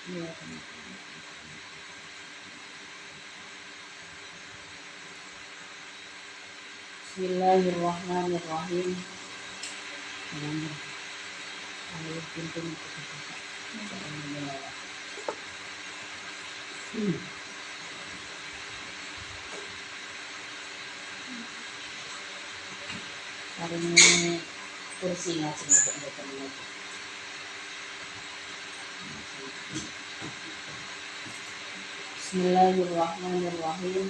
Iya, Bismillahirrahmanirrahim. Ayo pintu hari ini kursinya sini. Bismillahirrahmanirrahim.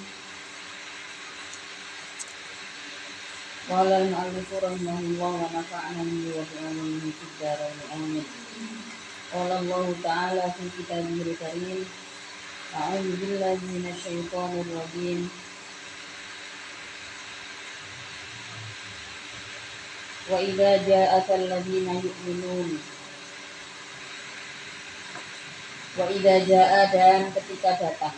Qala al-mu'allifu rahimahullah wa nafa'ana bihi wa bi'ulumihi fid dharain amin. Qala Allah ta'ala fi kitabihil karim. A'udzu billahi minasyaitonir rajim. Wa idza ja'aka alladziina yu'minun. Wa idza ja'a dan ketika datang.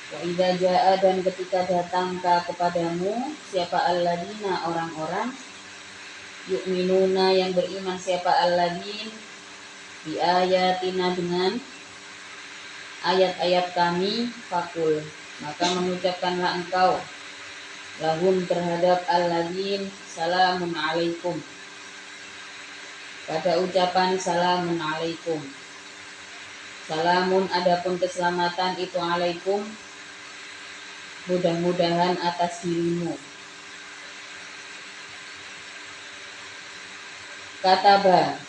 Wa idza ja'a dan ketika datang kepadamu siapa alladzina orang-orang yu'minuna yang beriman siapa alladzin bi ayatina dengan ayat-ayat kami fakul maka mengucapkanlah engkau lahum terhadap alladzin salamun alaikum pada ucapan salamun alaikum. Salamun adapun keselamatan itu alaikum mudah-mudahan atas dirimu. Kataba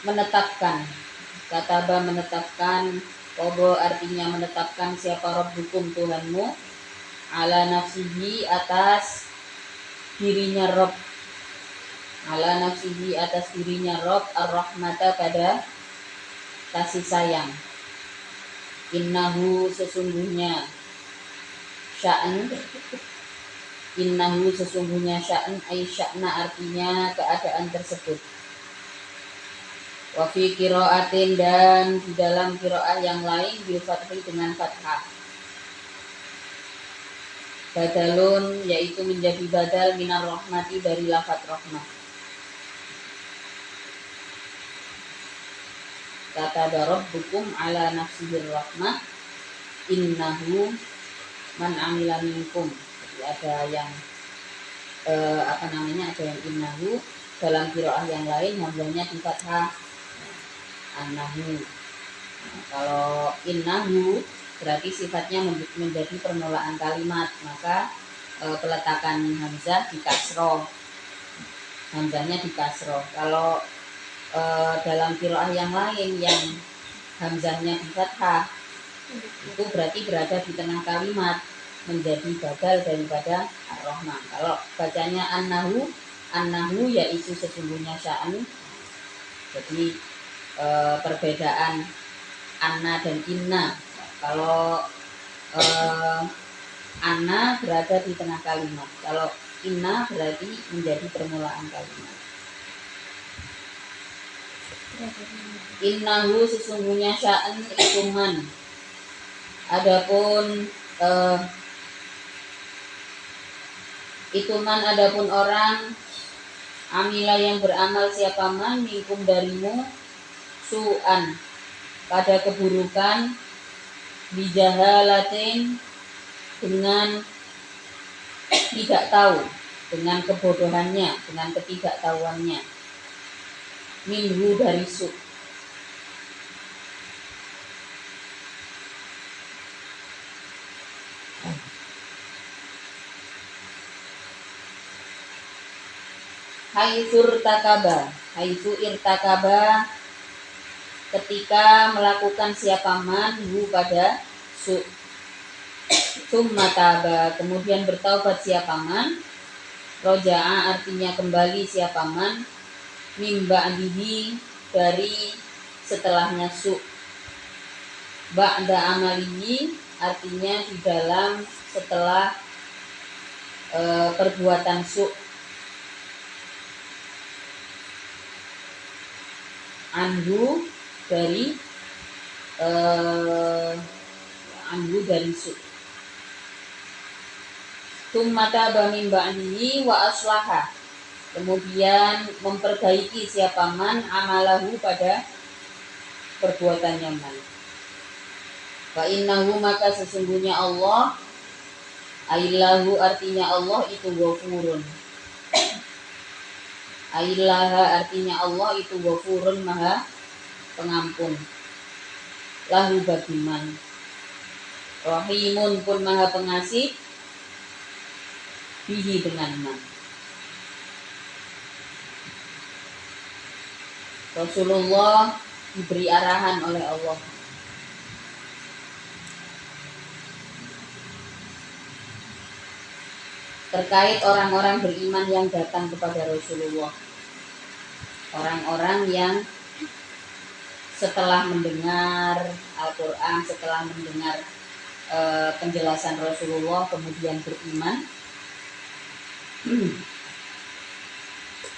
menetapkan. Kataba menetapkan, qodo artinya menetapkan siapa rabbukum Tuhanmu ala nafsihi atas dirinya Rabb. Ala nafsihi atas dirinya Rabb ar-rahmata pada kasih sayang. Innahu sesungguhnya sya'an. Innahu sesungguhnya sya'an ay sya'na artinya keadaan tersebut. Wa fi qiraatin dan di dalam qiraah yang lain bil fathi dengan fathah. Badalun yaitu menjadi badal minar rahmati dari lafaz rahmah. Kata rabbukum ala nafsihir rahmah innahu man amila minkum. Jadi ada yang ada yang innahu, dalam qiraah yang lain hamzahnya di fathah annahu. Nah, kalau innahu berarti sifatnya menjadi permulaan kalimat, maka peletakan hamzah di kasroh, hamzahnya di kasroh. Kalau dalam qiraah yang lain yang hamzahnya di fathah itu berarti berada di tengah kalimat, menjadi badal daripada ar-rahman. Kalau bacanya annahu yaitu sesungguhnya sya'an. Jadi perbedaan anna dan inna. Kalau anna berada di tengah kalimat, kalau inna berarti menjadi permulaan kalimat. Innahu sesungguhnya sya'an itu man. Adapun adapun orang amila yang beramal siapa man minkum darimu su'an pada keburukan bijahalatin dengan tidak tahu, dengan kebodohannya, dengan ketidaktahuannya, minhu dari su'. Haitsu irtakaba ketika melakukan siapa man hu pada su'. Summataba kemudian bertaubat siapa man. Roja'a artinya kembali siapa man. Mimba'dihi dari setelahnya su'. Ba'da amalihi artinya di dalam setelah perbuatan su'. Anhu dari su'. Tsumma taba min ba'dihi wa aslaha. Kemudian memperbaiki siapa man amalahu pada perbuatannya man. Fa innahu maka sesungguhnya Allah, ailahu artinya Allah itu ghafurun. Ailaha artinya Allah itu ghafurun maha pengampun. Lahu bagiman. Rahimun pun maha pengasih bihi dengan man. Rasulullah diberi arahan oleh Allah terkait orang-orang beriman yang datang kepada Rasulullah. Orang-orang yang setelah mendengar Al-Quran, setelah mendengar penjelasan Rasulullah kemudian beriman.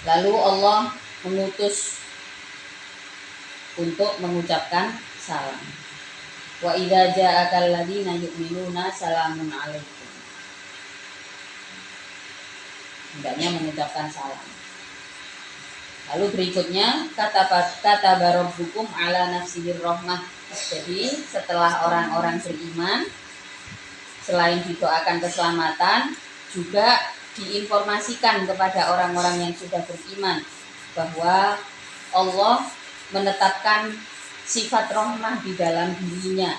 Lalu Allah mengutus untuk mengucapkan salam. Wa idza ja'akal ladzina yu'minuna salamun alaikum. Hendaknya mengucapkan salam. Lalu berikutnya kata rabbukum ala nafsihir rahmah. Jadi setelah orang-orang beriman, selain didoakan keselamatan, juga diinformasikan kepada orang-orang yang sudah beriman bahwa Allah menetapkan sifat rahmah di dalam dirinya.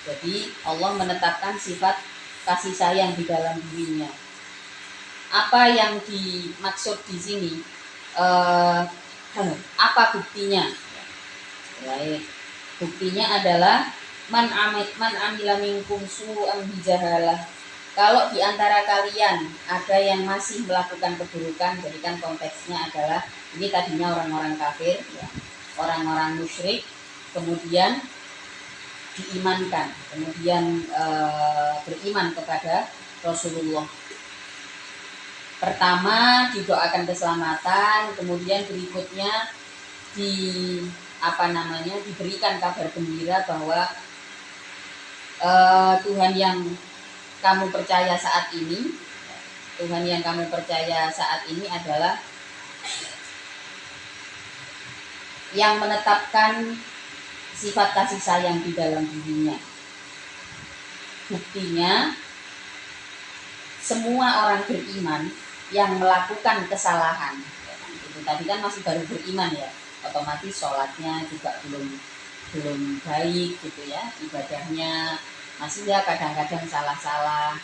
Jadi Allah menetapkan sifat kasih sayang di dalam dirinya. Apa yang dimaksud di sini? Apa buktinya? Baik. Buktinya adalah man amila minkum su'an bijahalah. Kalau di antara kalian ada yang masih melakukan keburukan, jadi kan konteksnya adalah ini tadinya orang-orang kafir, ya, orang-orang musyrik, kemudian diimankan, kemudian beriman kepada Rasulullah. Pertama didoakan keselamatan, kemudian berikutnya diberikan kabar gembira bahwa Tuhan yang kamu percaya saat ini, adalah yang menetapkan sifat kasih sayang di dalam dirinya. Buktinya semua orang beriman yang melakukan kesalahan, itu tadi kan masih baru beriman ya, otomatis sholatnya juga belum baik gitu ya, ibadahnya masih ya kadang-kadang salah-salah.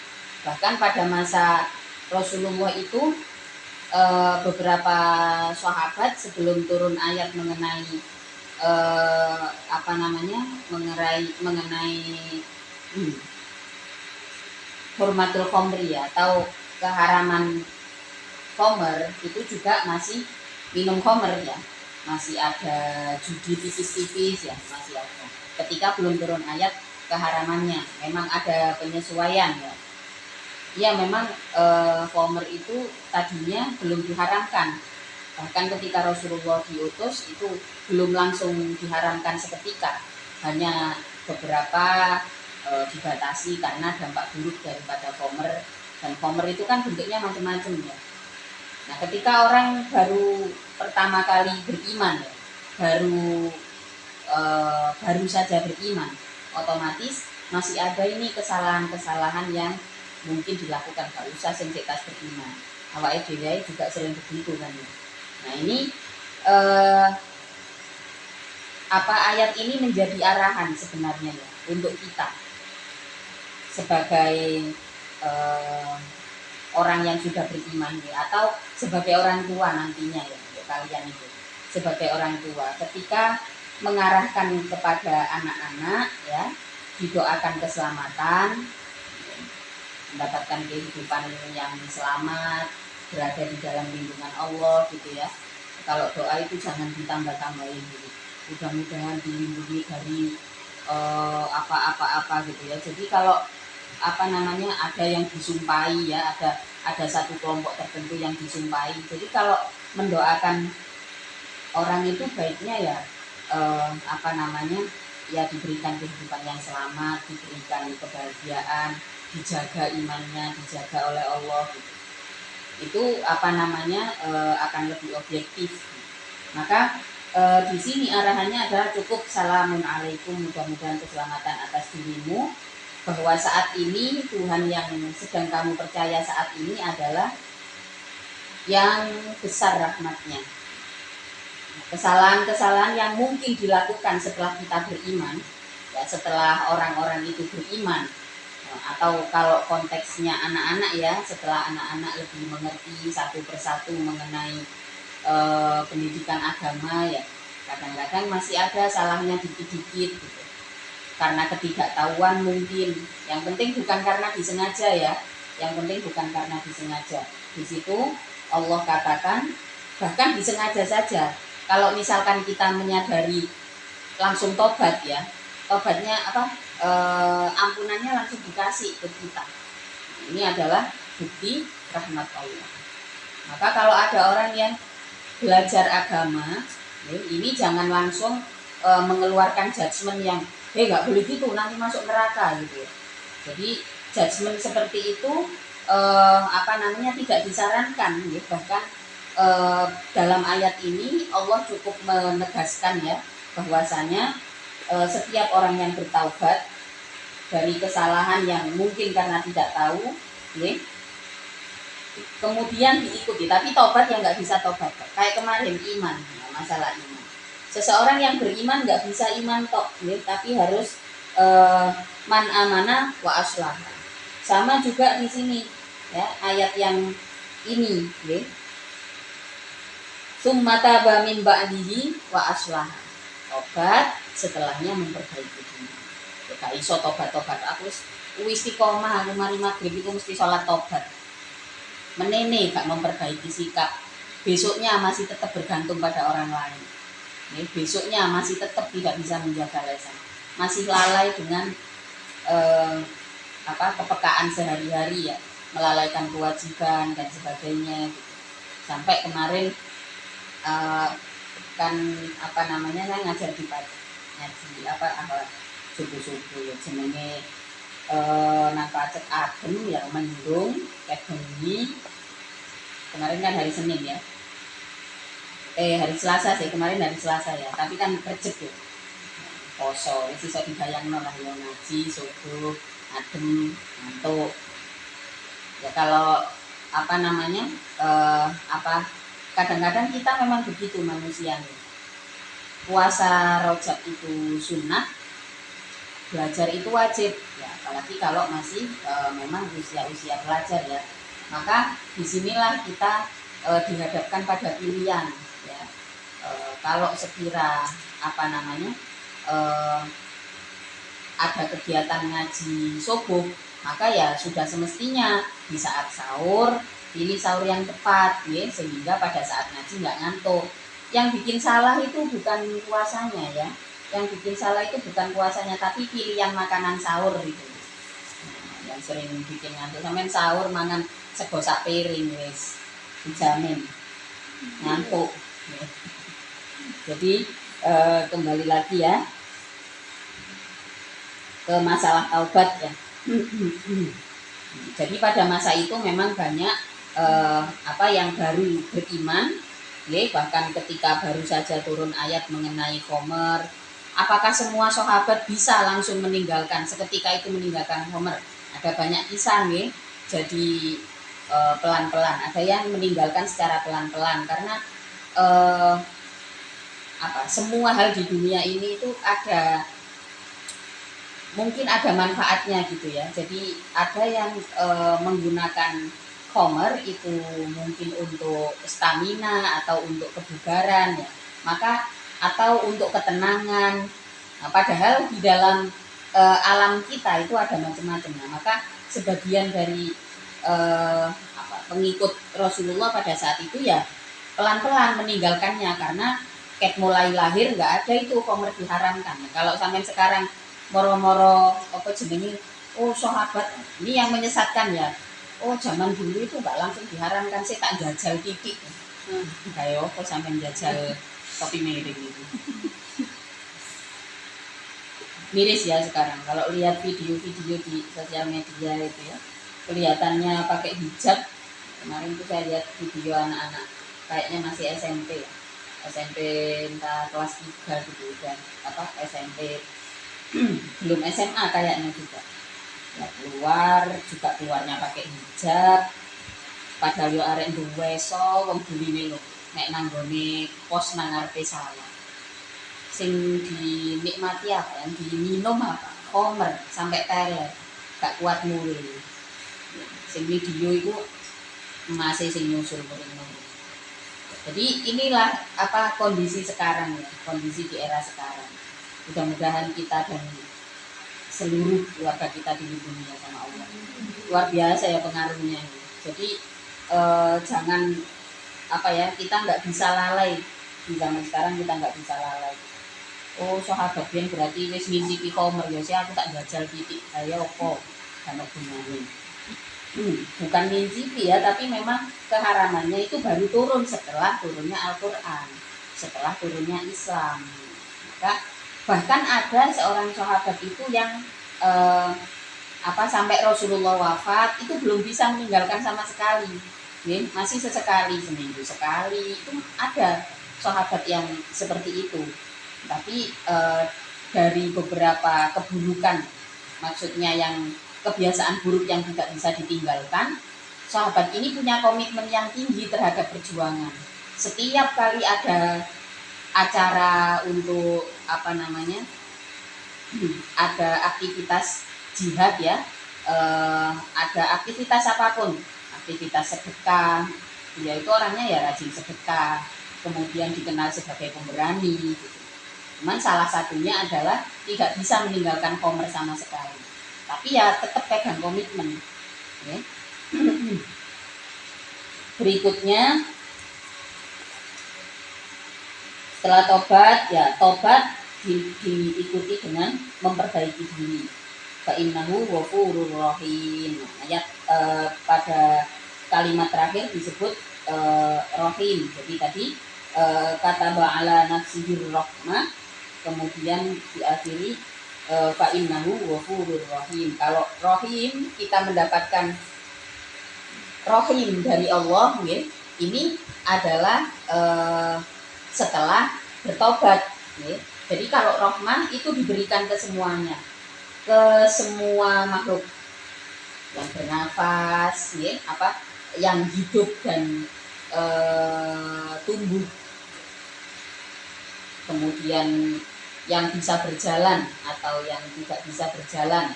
Bahkan pada masa Rasulullah itu beberapa sahabat sebelum turun ayat mengenai hurmatul khamri ya, atau keharaman khamr, itu juga masih minum khamr ya, masih ada judi tipis-tipis ya, masih ada. Ketika belum turun ayat keharamannya, memang ada penyesuaian ya. Ya memang khamr itu tadinya belum diharamkan. Bahkan ketika Rasulullah diutus itu belum langsung diharamkan seketika, hanya beberapa dibatasi karena dampak buruk daripada khamr. Dan khamr itu kan bentuknya macam-macam ya. Nah ketika orang baru pertama kali beriman ya, baru saja beriman, otomatis masih ada ini kesalahan-kesalahan yang mungkin dilakukan, gak usah sing tas beriman. Awake dhewe juga sering begitu kan ya. Nah ini ayat ini menjadi arahan sebenarnya ya untuk kita sebagai orang yang sudah beriman ya, atau sebagai orang tua nantinya ya, untuk kalian itu sebagai orang tua ketika mengarahkan kepada anak-anak ya, didoakan keselamatan, mendapatkan kehidupan yang selamat, berada di dalam lindungan Allah gitu ya. Kalau doa itu jangan ditambah-tambahin gitu. Mudah-mudahan dilindungi dari apa-apa gitu ya. Jadi kalau ada yang disumpahi ya, ada satu kelompok tertentu yang disumpahi. Jadi kalau mendoakan orang itu baiknya ya ya diberikan kehidupan yang selamat, diberikan kebahagiaan, dijaga imannya, dijaga oleh Allah gitu. Itu apa namanya akan lebih objektif. Maka di sini arahannya adalah cukup salamun alaikum, mudah-mudahan keselamatan atas dirimu, bahwa saat ini Tuhan yang sedang kamu percaya saat ini adalah yang besar rahmatnya. Kesalahan-kesalahan yang mungkin dilakukan setelah kita beriman, ya setelah orang-orang itu beriman, atau kalau konteksnya anak-anak ya, setelah anak-anak lebih mengerti satu persatu mengenai pendidikan agama ya, kadang-kadang masih ada salahnya dikit-dikit gitu. Karena ketidaktahuan mungkin, yang penting bukan karena disengaja ya, yang penting bukan karena disengaja. Di situ Allah katakan bahkan disengaja saja. Kalau misalkan kita menyadari langsung tobat ya, tobatnya apa? Ampunannya langsung dikasih ke kita. Ini adalah bukti rahmat Allah. Maka kalau ada orang yang belajar agama, ini jangan langsung mengeluarkan judgement yang nggak boleh gitu, nanti masuk neraka gitu. Jadi judgement seperti itu tidak disarankan. Bahkan dalam ayat ini Allah cukup menegaskan ya bahwasanya setiap orang yang bertaubat dari kesalahan yang mungkin karena tidak tahu, kemudian diikuti, tapi tobat yang nggak bisa tobat, kayak kemarin iman, masalah iman. Seseorang yang beriman nggak bisa iman tok, tapi harus man amana wa aslah. Sama juga di sini ya, ayat yang ini, summata min ba'dihi wa aslah. Tobat setelahnya memperbaiki diri. Gak iso tobat-tobat aku istiqomah, aku mari maghrib itu mesti sholat tobat. Menene gak memperbaiki sikap, besoknya masih tetap bergantung pada orang lain. Besoknya masih tetap tidak bisa menjaga lisan, masih lalai dengan kepekaan sehari-hari ya, melalaikan kewajiban dan sebagainya gitu. Sampai kemarin saya ngajar di pagi, ngaji subuh-subuh ya, jenenge nafacet adem ya, mendung kayak bengi. Kemarin kan hari Senin ya, hari Selasa sih, kemarin hari Selasa ya, tapi kan kerjep ya, poso, iso dibayangno lah ya, ngaji subuh adem ngantuk ya. Kalau kadang-kadang kita memang begitu manusia nih. Puasa Rajab itu sunnah, belajar itu wajib ya, apalagi kalau masih memang usia belajar ya. Maka disinilah kita dihadapkan pada pilihan ya. Kalau sekira ada kegiatan ngaji subuh, maka ya sudah semestinya di saat sahur pilih sahur yang tepat ya, sehingga pada saat ngaji nggak ngantuk. Yang bikin salah itu bukan puasanya ya, yang bikin salah itu bukan puasanya, tapi pilihan makanan sahur itu. Yang sering bikin ngantuk, sampean sahur mangan sego sak piring wis dijamin ngantuk. Jadi kembali lagi ya ke masalah taubat ya. Jadi pada masa itu memang banyak yang baru beriman, bahkan ketika baru saja turun ayat mengenai Khomer, apakah semua sahabat bisa langsung meninggalkan, seketika itu meninggalkan Khomer? Ada banyak kisah jadi pelan-pelan, ada yang meninggalkan secara pelan-pelan karena semua hal di dunia ini itu mungkin ada manfaatnya gitu ya. Jadi ada yang menggunakan Khomer itu mungkin untuk stamina atau untuk kebugaran ya, atau untuk ketenangan. Nah, padahal di dalam alam kita itu ada macam-macam. Nah, maka sebagian dari pengikut Rasulullah pada saat itu ya pelan-pelan meninggalkannya, karena mulai lahir nggak ada itu Khomer diharamkan. Nah, kalau sampai sekarang moro-moro sahabat ini yang menyesatkan ya, zaman dulu itu nggak langsung diharamkan, saya tak jajal titik kayak sampai jajal kopi miring itu. miris ya sekarang. Kalau lihat video-video di sosial media itu ya, kelihatannya pakai hijab. Kemarin tuh saya lihat video anak-anak kayaknya masih SMP ya, SMP entah kelas 3 gitu, dan apa SMP belum SMA kayaknya juga ya, keluarnya pakai hijab, padahal yo arek duwe so wong buline lho nek nanggone pos nang ngarepe saya, sing dinikmati apa yang diminum apa homer sampai teler gak kuat mulai, sing video itu masih sing nyusul muring-muring. Jadi inilah apa kondisi sekarang ya, kondisi di era sekarang. Mudah-mudahan kita dan seluruh keluarga kita dilindungi ya sama Allah. Luar biasa ya pengaruhnya. Jadi jangan apa ya, kita nggak bisa lalai di zaman sekarang, kita nggak bisa lalai. Oh sahabat yang berarti wis ngisi Homer ya, aku tak jajal titik ayo opo kan gunane. Bukan mencicipi ya, tapi memang keharamannya itu baru turun setelah turunnya Al-Quran, setelah turunnya Islam. Maka bahkan ada seorang sahabat itu yang sampai Rasulullah wafat itu belum bisa meninggalkan sama sekali, ya, masih sesekali, seminggu sekali, itu ada sahabat yang seperti itu. Tapi dari beberapa keburukan, maksudnya yang kebiasaan buruk yang tidak bisa ditinggalkan, sahabat ini punya komitmen yang tinggi terhadap perjuangan. Setiap kali ada acara untuk ada aktivitas jihad ya, ada aktivitas apapun, aktivitas sedekah, dia itu orangnya ya rajin sedekah, kemudian dikenal sebagai pemberani gitu. Cuman salah satunya adalah tidak bisa meninggalkan Homer sama sekali, tapi ya tetap pegang komitmen ya. Berikutnya setelah tobat ya, tobat diikuti dengan memperbaiki diri. Fa innahu ghafurur rahim. Ayat pada kalimat terakhir disebut rahim. Jadi tadi kata ba'ala nafsihir rahmah, kemudian diakhiri fa innahu ghafurur rahim. Kalau rahim kita mendapatkan rahim dari Allah, ya, ini adalah setelah bertobat, ya. Jadi kalau rahmah itu diberikan ke semuanya, ke semua makhluk yang bernafas, ya, yang hidup dan tumbuh, kemudian yang bisa berjalan atau yang tidak bisa berjalan,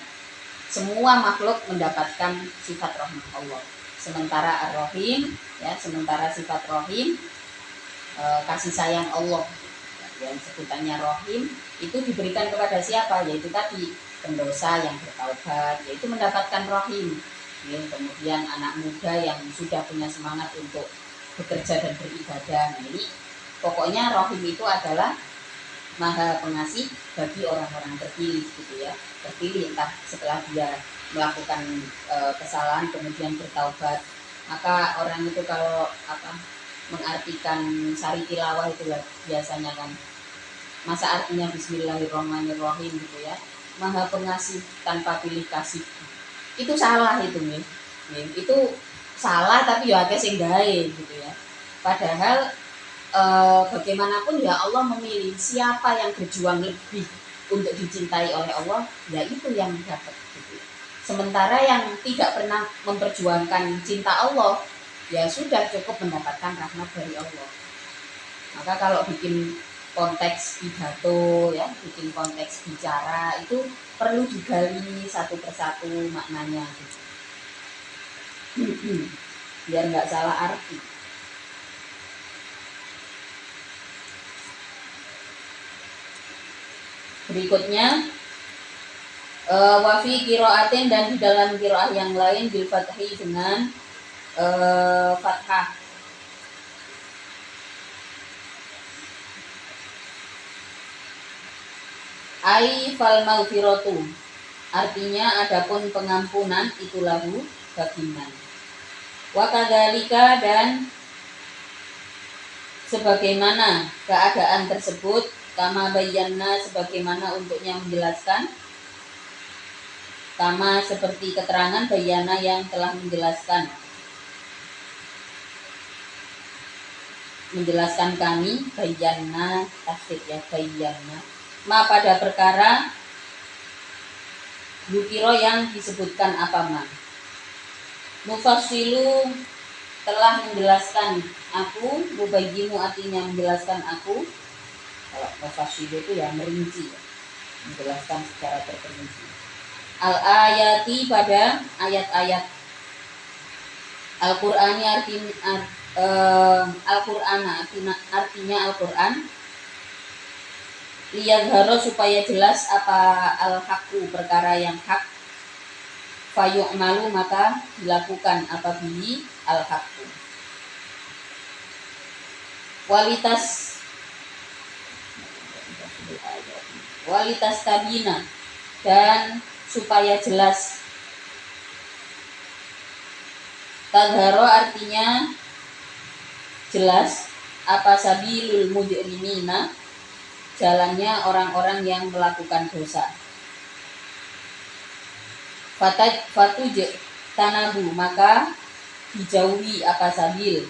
semua makhluk mendapatkan sifat rahmah Allah. Sementara Ar-Rahim, ya, sementara sifat Rahim, kasih sayang Allah yang sebutannya Rahim itu diberikan kepada siapa? Yaitu tadi pendosa yang bertaubat, yaitu mendapatkan Rahim, ya. Kemudian anak muda yang sudah punya semangat untuk bekerja dan beribadah. Nah, ini pokoknya Rahim itu adalah Maha Pengasih bagi orang-orang terpilih gitu ya, terpilih entah setelah dia melakukan kesalahan kemudian bertaubat. Maka orang itu kalau mengartikan sari tilawah itu biasanya kan, masa artinya Bismillahirrahmanirrahim gitu ya, Maha Pengasih tanpa pilih kasih, itu salah itu nih, itu salah, tapi ya agak sing gawe gitu ya. Padahal bagaimanapun ya Allah memilih siapa yang berjuang lebih untuk dicintai oleh Allah, ya itu yang dapat gitu. Sementara yang tidak pernah memperjuangkan cinta Allah, ya sudah cukup mendapatkan rahmat dari Allah. Maka kalau bikin konteks pidato ya, bikin konteks bicara itu perlu digali satu persatu maknanya gitu. Biar nggak salah arti. Berikutnya wafi qiraatin, dan di dalam qiraah yang lain bil fathi dengan fathah. Ai fal maghfiratu, artinya adapun pengampunan itu lahu bagiman. Wa kadzalika, dan sebagaimana keadaan tersebut, Kama bayyana sebagaimana untuknya menjelaskan. Kama seperti keterangan bayyana yang telah menjelaskan. Menjelaskan kami bayyana tasdid ya bayyana. Ma pada perkara Yukiro yang disebutkan apa ma. Mufassilu telah menjelaskan aku, mubayyimu artinya menjelaskan aku. Kalau mufassilu itu ya merinci, menjelaskan secara terperinci. Al-ayati pada ayat-ayat Al-Qur'ani artinya Al-Qur'an artinya Al-Qur'an. Liyadharo supaya jelas apa al-haqqu perkara yang hak. Fayu'malu maka dilakukan apa bihi al-haqqu. Walitas tabina dan supaya jelas. Tadharo artinya jelas apa sabilul mujrimina jalannya orang-orang yang melakukan dosa. Fatuj tanabu maka dijauhi apa sabil.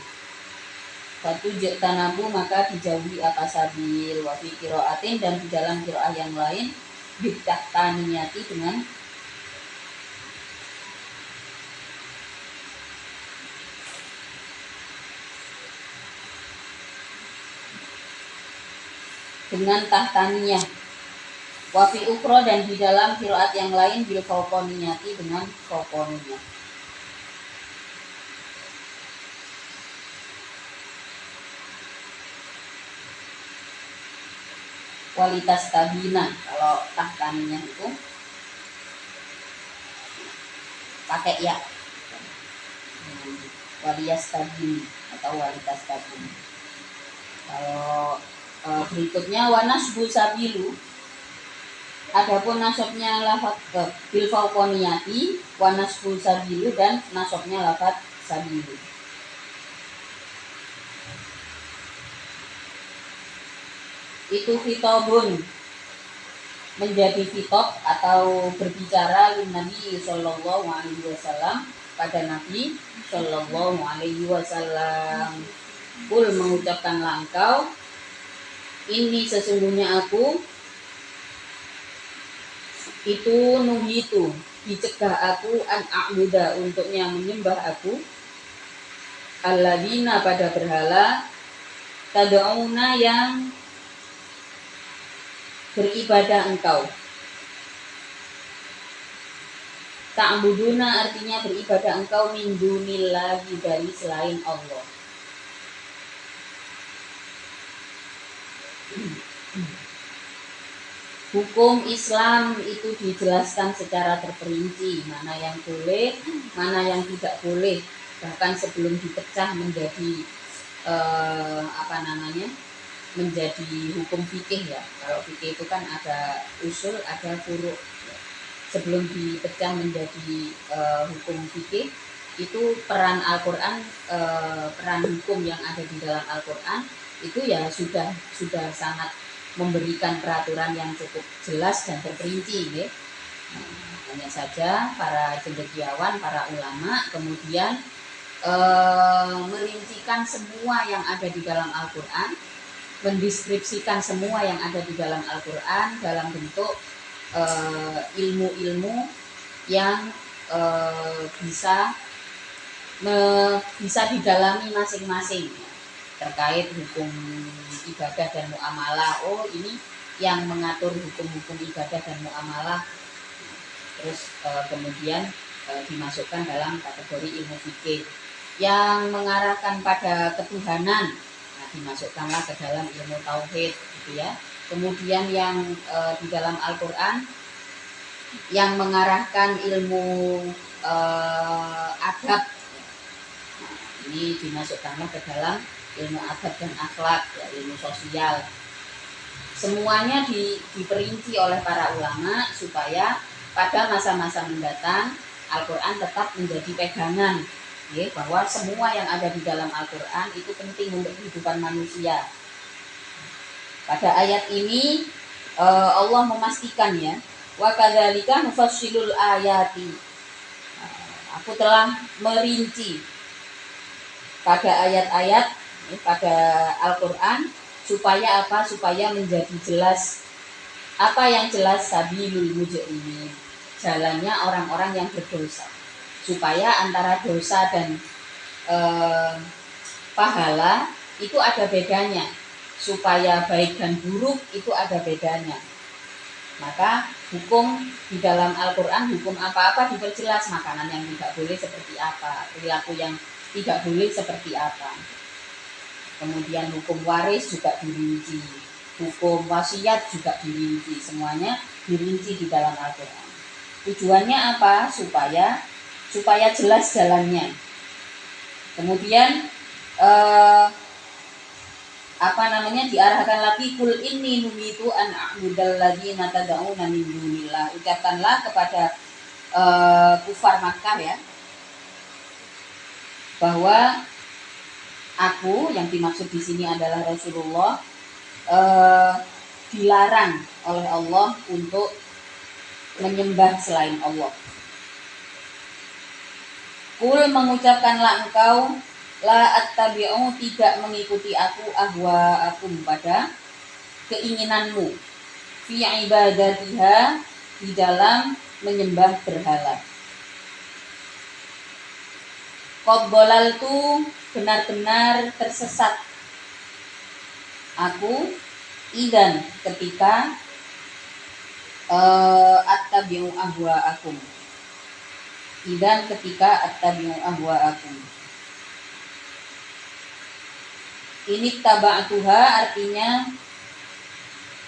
Fatuj tanabu maka dijauhi apa sabil. Wa fi qiraatin dan di dalam qiraah yang lain bitahtaniyati dengan tahtaniyah. Wa fi ukra dan di dalam qiraat yang lain bil fawqaniyati dengan fawqaniyah. Kualitas tabina kalau tahtaniyah itu pakai ya. Walias tabini atau walitas tabini. Kalau berikutnya wanasbu sabilu. Adapun nasabnya lafaz bil fauqaniyati wanasbu sabilu dan nasabnya lafaz sabilu. Itu fitobun menjadi fitob atau berbicara Nabi Sallallahu Alaihi Wasallam pada Nabi Sallallahu Alaihi Wasallam. Kul mengucapkanlah engkau, ini sesungguhnya aku itu nuhitu dicegah aku an a'buda untuknya menyembah aku alladzina pada berhala tad'una yang beribadah engkau. Ta'buduna artinya beribadah engkau min dunillahi dari selain Allah. Hukum Islam itu dijelaskan secara terperinci, mana yang boleh, mana yang tidak boleh. Bahkan sebelum dipecah menjadi menjadi hukum fikih ya. Kalau fikih itu kan ada usul, ada furu'. Sebelum dipecah menjadi hukum fikih, itu peran Al-Qur'an, peran hukum yang ada di dalam Al-Qur'an itu ya sudah sangat memberikan peraturan yang cukup jelas dan terperinci ya. Hanya saja para cendekiawan, para ulama kemudian merincikan semua yang ada di dalam Al-Qur'an, mendeskripsikan semua yang ada di dalam Al-Qur'an dalam bentuk ilmu-ilmu yang bisa didalami masing-masing terkait hukum ibadah dan muamalah. Oh, ini yang mengatur hukum-hukum ibadah dan muamalah. Terus kemudian dimasukkan dalam kategori ilmu fikih yang mengarahkan pada ketuhanan. Nah, dimasukkanlah ke dalam ilmu tauhid gitu ya. Kemudian yang di dalam Al-Qur'an yang mengarahkan ilmu adab. Nah, ini dimasukkanlah ke dalam ilmu adab dan akhlak, ya, ilmu sosial. Semuanya diperinci oleh para ulama supaya pada masa-masa mendatang Al-Qur'an tetap menjadi pegangan, ya, bahwa semua yang ada di dalam Al-Qur'an itu penting untuk kehidupan manusia. Pada ayat ini Allah memastikan ya, wa kadzalika nufassilul ayati. Aku telah merinci pada ayat-ayat pada Al-Qur'an supaya apa? Supaya menjadi jelas. Apa yang jelas? Sabilul mujrimin, jalannya orang-orang yang berdosa. Supaya antara dosa dan pahala itu ada bedanya, supaya baik dan buruk itu ada bedanya. Maka hukum di dalam Al-Quran, hukum apa-apa diperjelas, makanan yang tidak boleh seperti apa, perilaku yang tidak boleh seperti apa. Kemudian hukum waris juga dirinci, hukum wasiat juga dirinci, semuanya dirinci di dalam Al-Quran. Tujuannya apa? Supaya jelas jalannya. Kemudian diarahkan lagi, kul inni nuhitu an a'budal ladzina tad'una min dunillah. Ucapkanlah kepada kufar Makkah ya, bahwa aku, yang dimaksud di sini adalah Rasulullah, dilarang oleh Allah untuk menyembah selain Allah. Kul, mengucapkanlah engkau, la attabi'u, tidak mengikuti aku, ahwa'akum, pada keinginanmu, fi ibadatiha, di dalam menyembah berhala. Qad dhalaltu, benar-benar tersesat aku, idan, ketika attabi'u ahwa'akum, idan, ketika attabi'u ahwa'akum. Ini taba'tuha, artinya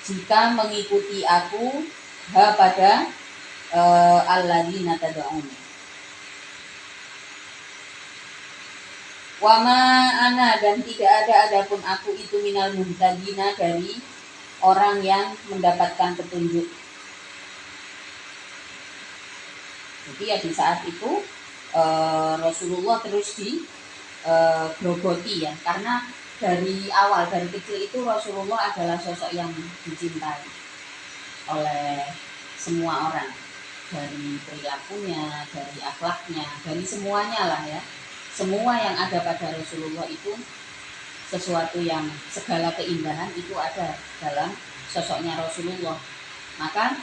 jika mengikuti aku, ha, pada alladzina tad'un. Wama ana, dan tidak ada adapun aku itu minal muhtadina, dari orang yang mendapatkan petunjuk. Jadi ya di saat itu Rasulullah terus digrogoti ya, karena dari awal, dari kecil itu Rasulullah adalah sosok yang dicintai oleh semua orang, dari perilakunya, dari akhlaknya, dari semuanya lah ya. Semua yang ada pada Rasulullah itu sesuatu yang, segala keindahan itu ada dalam sosoknya Rasulullah. Maka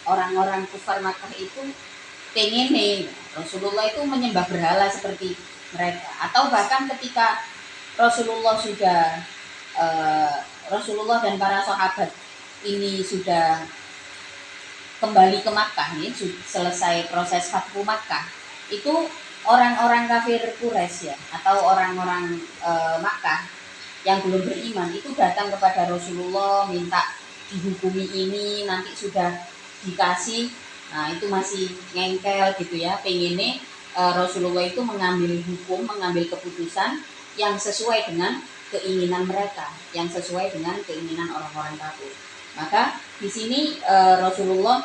orang-orang kufar Makkah itu pengen nih Rasulullah itu menyembah berhala seperti mereka, atau bahkan ketika Rasulullah sudah Rasulullah dan para sahabat ini sudah kembali ke Makkah nih, selesai proses Fathu Makkah, itu orang-orang kafir Quraisy ya, atau orang-orang Makkah yang belum beriman itu datang kepada Rasulullah minta dihukumi ini, nanti sudah dikasih, nah itu masih ngengkel gitu ya, pengennya Rasulullah itu mengambil hukum, mengambil keputusan yang sesuai dengan keinginan mereka, yang sesuai dengan keinginan orang-orang kafir. Maka di sini Rasulullah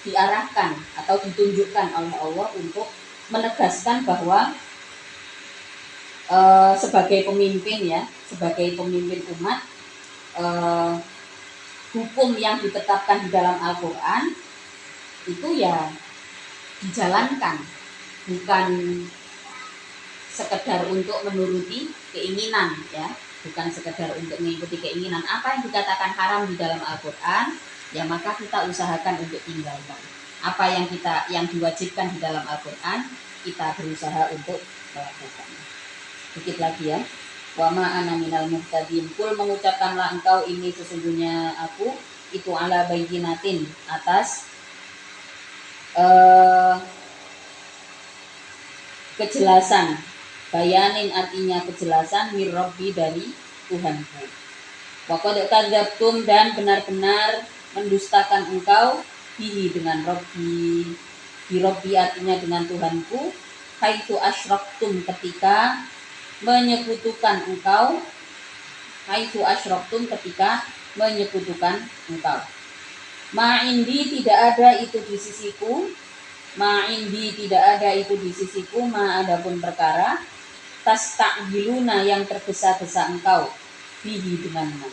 diarahkan atau ditunjukkan oleh Allah untuk menegaskan bahwa sebagai pemimpin ya, sebagai pemimpin umat, hukum yang ditetapkan di dalam Al-Quran itu ya dijalankan, bukan sekedar untuk menuruti keinginan ya, bukan sekedar untuk mengikuti keinginan. Apa yang dikatakan haram di dalam Al-Quran, ya maka kita usahakan untuk tinggalkan. Apa yang diwajibkan di dalam Al-Quran, kita berusaha untuk melakukan. Sedikit lagi ya. Wa ma ana minal muhtadin. Kul, mengucapkanlah engkau, ini sesungguhnya aku itu ala bayyinatin, atas kejelasan. Bayanin artinya kejelasan, mir rabbi, dari Tuhanku. Wa qad kadzabtum, dan benar-benar mendustakan engkau, bihi, dengan rabbi. Bi rabbi artinya dengan Tuhanku, haitsu asyraktum, ketika menyekutukan engkau, haitsu asyraktum, ketika menyekutukan engkau. Ma'indi, tidak ada itu di sisiku, ma'indi, tidak ada itu di sisiku, ma, adapun perkara, tasta'jiluna, yang tergesa-gesa engkau, bihi dengannya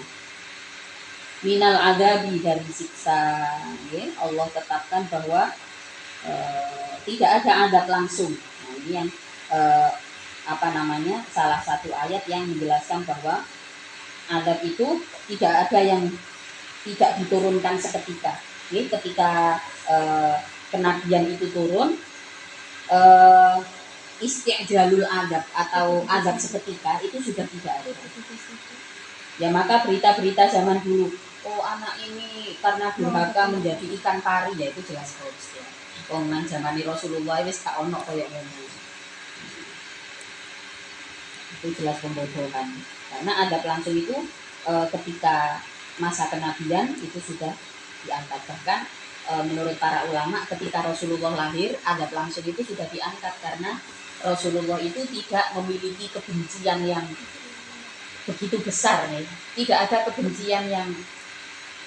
minal adabi dari siksa. Ya, Allah tetapkan bahwa tidak ada adab langsung. Nah, ini yang salah satu ayat yang menjelaskan bahwa adab itu tidak ada yang tidak diturunkan seketika. Jadi ketika kenabian itu turun, isti'jalul adab atau adab seketika itu sudah tidak ada. Ya maka berita-berita zaman dulu, oh anak ini karena durhaka menjadi ikan pari, ya itu jelas hoax ya. Nang zaman Rasulullah wis gak ono koyo ngono. Itu jelas pembodohan. Karena adab langsung itu ketika masa kenabian itu sudah diangkat. Bahkan menurut para ulama ketika Rasulullah lahir, adab langsung itu sudah diangkat karena Rasulullah itu tidak memiliki kebencian yang begitu besar nih. Tidak ada kebencian yang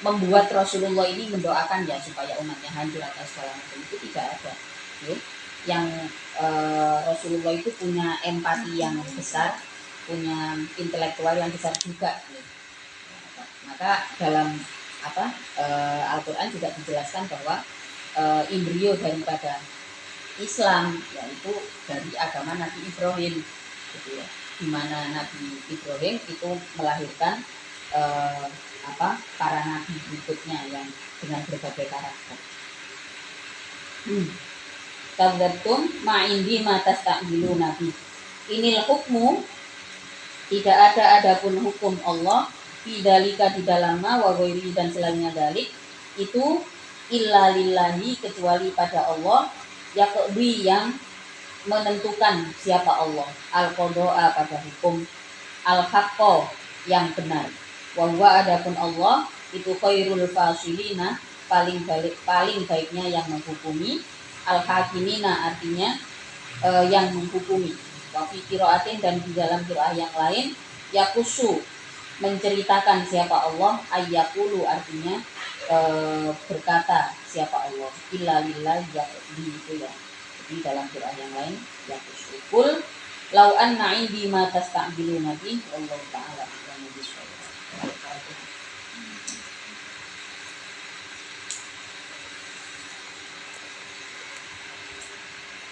membuat Rasulullah ini mendoakan ya supaya umatnya hancur atau segala macam, itu tidak ada. Ya. Yang Rasulullah itu punya empati yang besar, punya intelektual yang besar juga. Ya. Maka dalam Al-Quran juga dijelaskan bahwa embrio daripada Islam yaitu dari agama Nabi Ibrahim, gitu ya. Di mana Nabi Ibrahim itu melahirkan para nabi berikutnya yang dengan berbagai karakter. Kadzabtum ma'indi matastakbilu nabi. Inilah hukmu, tidak ada adapun hukum Allah bidalika di dalamnya wa ghairi dan selainnya dalik itu illa lillahi kecuali pada Allah yaqdi yang menentukan siapa Allah, al-qadha pada hukum, al-haqqo yang benar, wa huwa adapun Allah itu khairul fasilina paling baiknya yang menghukumi, al-hakimina artinya yang menghukumi, wa fi qiraatin dan di dalam qiraah yang lain yakusu menceritakan siapa Allah, ayyakulu artinya berkata siapa Allah, illa lillahi yaqdi itu ya. Di dalam Quran yang lain ya kusyukul lau anna indi ma tasta'biluna bi wallahu ta'ala